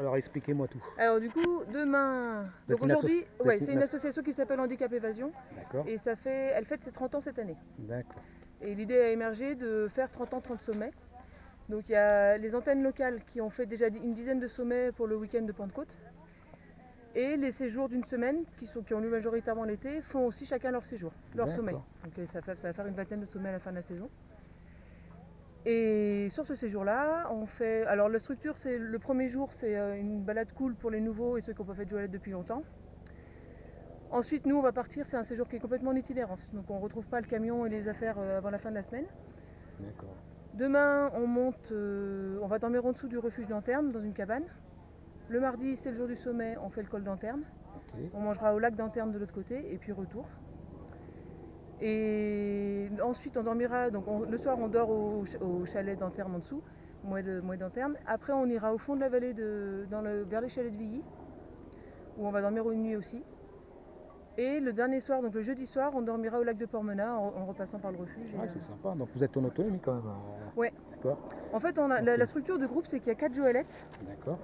Alors expliquez-moi tout. Alors du coup, demain, Vous êtes donc une aujourd'hui, vous ouais, êtes c'est une association qui s'appelle Handicap Évasion D'accord, et elle fête ses 30 ans cette année. d'accord. Et l'idée a émergé de faire 30 ans, 30 sommets. Donc il y a les antennes locales qui ont fait déjà une dizaine de sommets pour le week-end de Pentecôte. Et les séjours d'une semaine, qui ont lieu majoritairement l'été, font aussi chacun leur séjour, leur sommet. D'accord. Donc ça va faire une vingtaine de sommets à la fin de la saison. Et sur ce séjour-là, on fait. Alors la structure, c'est le premier jour, c'est une balade cool pour les nouveaux et ceux qui n'ont pas fait de Joëlette depuis longtemps. Ensuite, nous, on va partir, c'est un séjour qui est complètement en itinérance. Donc on ne retrouve pas le camion et les affaires avant la fin de la semaine. D'accord. Demain, on monte, on va dormir en dessous du refuge d'Anterne, dans une cabane. Le mardi, c'est le jour du sommet, on fait le col d'Anterne. Ok. On mangera au lac d'Anterne de l'autre côté, et puis retour. Et ensuite, on dormira, donc le soir, on dort au chalet d'Anterne en dessous, Mouet d'Anterne. Après, on ira au fond de la vallée, vers les chalets de Villy, où on va dormir une nuit aussi. Et le dernier soir, donc le jeudi soir, on dormira au lac de Pormena en repassant par le refuge. Ouais, c'est sympa. Donc vous êtes en autonomie quand même. Ouais. D'accord. En fait, la structure du groupe, c'est qu'il y a 4 Joëlettes. D'accord.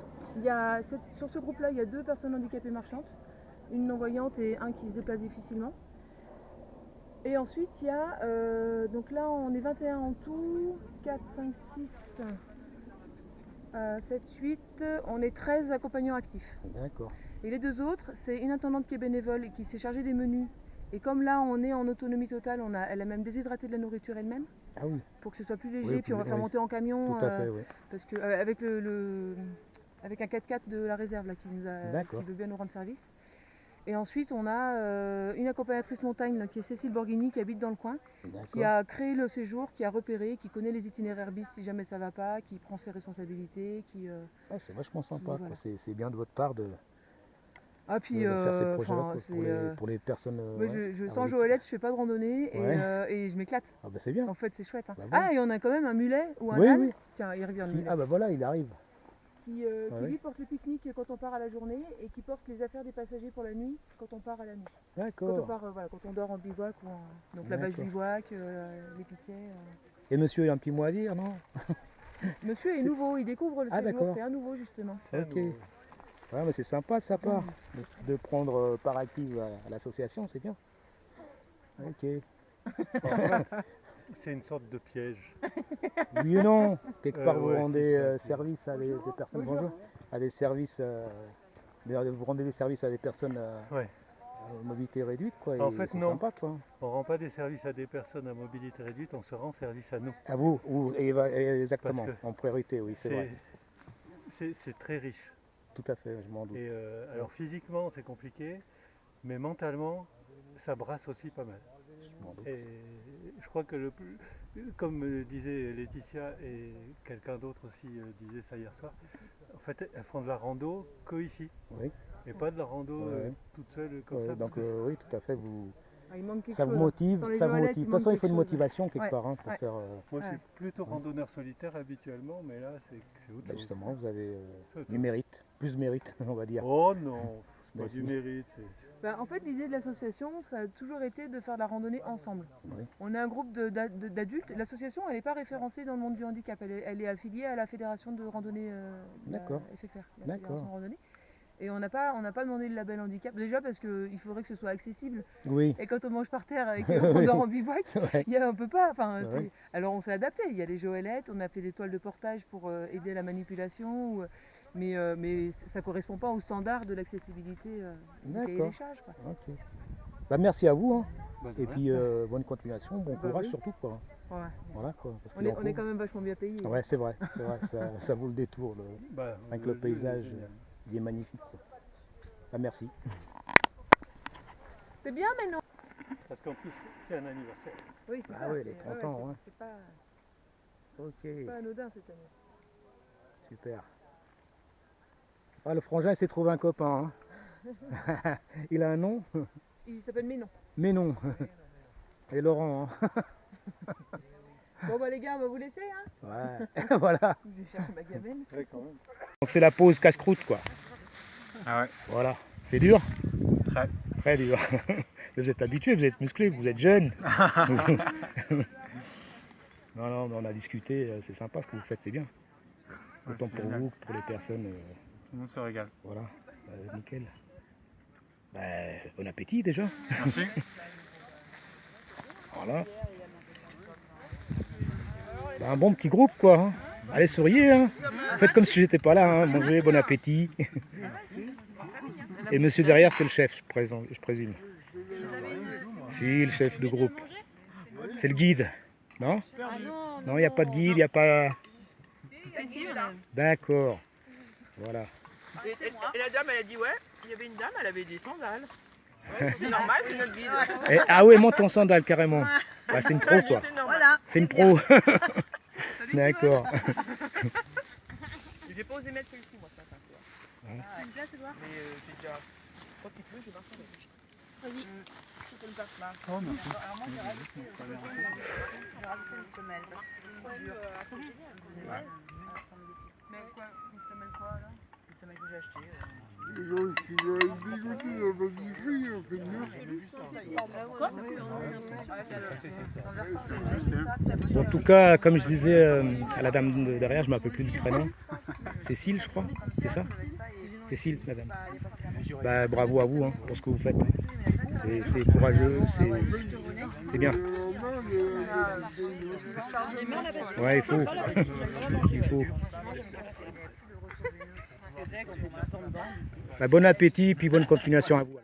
Sur ce groupe-là, il y a 2 personnes handicapées marchandes, une non-voyante et un qui se déplace difficilement. Et ensuite, il y a, donc là, on est 21 en tout, 4, 5, 6, 7, 8, on est 13 accompagnants actifs. D'accord. Et les 2 autres, c'est une intendante qui est bénévole et qui s'est chargée des menus. Et comme là, on est en autonomie totale, elle a même déshydraté de la nourriture elle-même. Ah oui. Pour que ce soit plus léger, Oui, puis on va faire oui. monter en camion. Tout à fait, oui. Parce que avec un 4x4 de la réserve là, qui veut bien nous rendre service. Et ensuite, on a une accompagnatrice montagne là, qui est Cécile Borghini, qui habite dans le coin, qui a créé le séjour, qui a repéré, qui connaît les itinéraires bis si jamais ça va pas, qui prend ses responsabilités. C'est vachement sympa. Voilà. C'est bien de votre part de faire ces projets-là pour les personnes. Moi, sans Joëlette, je fais pas de randonnée et je m'éclate. Ah bah c'est bien. En fait, c'est chouette. Hein. Bah bon. Ah, et on a quand même un mulet ou un âne. Oui. Tiens, il revient le mulet. Ah bah voilà, il arrive. Qui lui porte le pique-nique quand on part à la journée et qui porte les affaires des passagers pour la nuit quand on part à la nuit. D'accord. Quand on dort en bivouac, donc la bâche bivouac, les piquets. Et monsieur, il a un petit mot à dire, non? Monsieur est nouveau, il découvre le séjour, c'est un nouveau justement. Ok. Ouais, mais c'est sympa de sa part de prendre part active à l'association, c'est bien. Ok. C'est une sorte de piège. Oui ou non? Quelque part vous rendez service à des personnes. Bonjour. À des services. Vous rendez des services à des personnes à mobilité réduite, quoi. En fait, non. Sympa, quoi. On ne rend pas des services à des personnes à mobilité réduite, on se rend service à nous. À vous, exactement. En priorité, oui, c'est vrai. C'est très riche. Tout à fait, je m'en doute. Et alors physiquement, c'est compliqué, mais mentalement, ça brasse aussi pas mal. Et je crois que comme disait Laetitia et quelqu'un d'autre aussi disait ça hier soir, en fait elles font de la rando que ici, et pas de la rando toute seule comme ça. Donc oui, tout à fait, ça vous motive, De toute façon, il faut une motivation quelque part pour faire. Moi, je suis plutôt randonneur solitaire habituellement, mais là, c'est autre chose. Justement, vous avez du mérite, plus de mérite, on va dire. Oh non, c'est pas du mérite. En fait, l'idée de l'association, ça a toujours été de faire de la randonnée ensemble. On est un groupe d'adultes. L'association, elle n'est pas référencée dans le monde du handicap. Elle est affiliée à la fédération de randonnée FFR, la fédération de randonnée. Et on n'a pas demandé le label handicap, déjà parce qu'il faudrait que ce soit accessible. Oui. Et quand on mange par terre et qu'on dort en bivouac, on peut pas. Alors on s'est adapté. Il y a les Joëlettes, on a fait des toiles de portage pour aider à la manipulation. Mais ça ne correspond pas aux standards de l'accessibilité du cahier des charges. Ok. Bah, merci à vous. Et puis bonne continuation, bon courage surtout. Quoi. Voilà, quoi, parce on est quand même vachement bien payé. Ouais, c'est vrai, ça vaut le détour. Avec le paysage, il est magnifique. Quoi. Bah, merci. C'est bien maintenant. Parce qu'en plus, c'est un anniversaire. Oui, c'est ça. Ah oui, les 30 ans. C'est pas anodin cette année. Super. Ah, le frangin s'est trouvé un copain. Hein. Il a un nom? Il s'appelle Ménon. Ménon. Et Laurent. Hein. Bon bah les gars, on va vous laisser. Hein. Ouais, voilà. Je vais chercher ma gamelle. Ouais, quand même. Donc c'est la pause casse-croûte, quoi. Ah ouais. Voilà. C'est dur? Très dur. Vous êtes habitué, vous êtes musclé, vous êtes jeune. Non, mais on a discuté, c'est sympa ce que vous faites, c'est bien. Autant pour vous que pour les personnes le monde se régale. Voilà, nickel. Bah, bon appétit déjà. Merci. Voilà. Bah, un bon petit groupe quoi. Hein. Allez, souriez. Hein. Faites comme si j'étais pas là. Hein. Mangez, bon appétit. Et monsieur derrière, c'est le chef, je présume. Si, le chef de groupe. C'est le guide. Non? Non, il n'y a pas de guide, il n'y a pas... D'accord. Voilà. Et la dame, elle a dit ouais, il y avait une dame, elle avait des sandales. Ouais, c'est normal, c'est notre guide. Et, ah ouais, monte ton sandal carrément. Bah, c'est une pro quoi. Voilà. C'est une pro. D'accord. J'ai pas osé mettre celle-ci, moi, ça. Mais c'est déjà... Quand il pleut, je marche avec. Vas-y. Je peux le faire là. Oh, merci. Alors moi, j'ai rajouté une semelle, parce que c'est trop dur. Mais quoi, une semelle quoi là? Une semelle que j'ai achetée. En tout cas, comme je disais à la dame de derrière, je ne me rappelle plus du prénom. Cécile, je crois. C'est ça? Cécile, madame. Bah, bravo à vous hein, pour ce que vous faites. C'est courageux, c'est bien. Ouais, il faut. Il faut. Bah, bon appétit, puis bonne continuation à vous.